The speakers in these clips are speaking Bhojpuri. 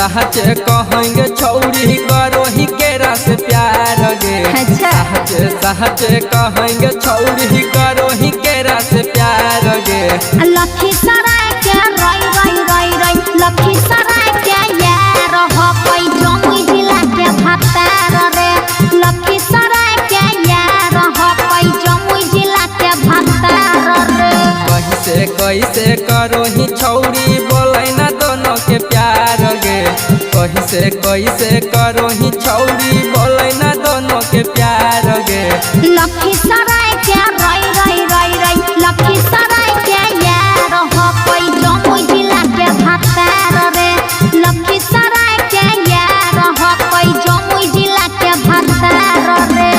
सहज कहेंगे छौड़ी करो ही केरा से प्यार गे। सहज कहेंगे छौड़ी करो ही केरा से प्यार गे। लखीसराय के रई रई रई रई लखीसराय के यार हो कोई जमुई जिला के भतार रे। लखीसराय के यार हो कोई जमुई जिला के भतार रे। कैसे करो ही छौड़ी बोले ना दोनों के प्यार गे। कैसे करो ही छौड़ी बोले ना दोनों के प्यार गे। लखीसराय के रई रई रई रई लखीसराय के यार हो कोई जमुई जिला के भतार रे। लखीसराय के यार हो कोई जमुई जिला के भतार रे।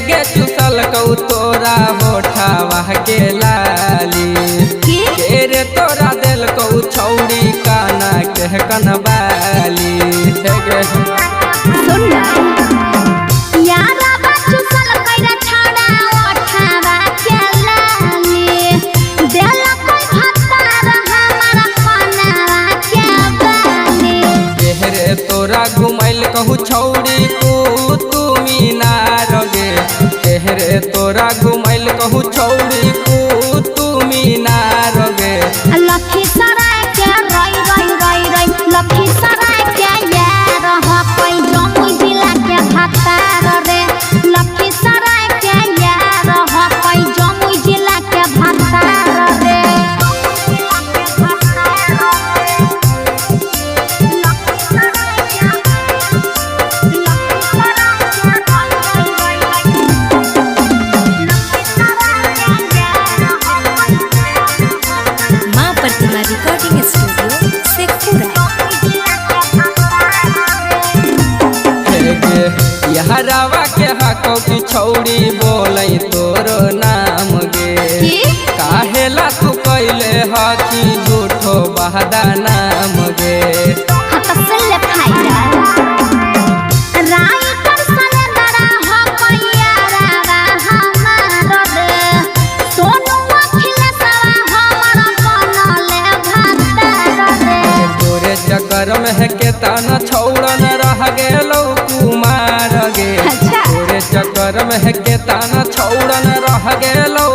के चुसल कौ तोरा होठावा के लाली के रे तोरा दिल कौ छौड़ी काना के कनबाली। तोरा घुमैल कहू छौड़ी तू मीनार गे। केहरे तोरा घुमैल कहू छौड़ी तू मीनार गे। लखीसराय के रई रई रई रई लखीसराय के यार हो कोई जमुई जिला के भतार रे। लखीसराय के यार हो कोई जमुई जिला के भतार रे। Recording studio Sheikhpura. यहरावा के हको की छौड़ी बोले तोरो नाम गे। काहेला तू कैले हकी झूठो बहदा नाम गे। चक्कर में के ताना छौड़न रह गेलो कुमार गे। तोरे चक्कर में के ताना छौड़न रह गेलो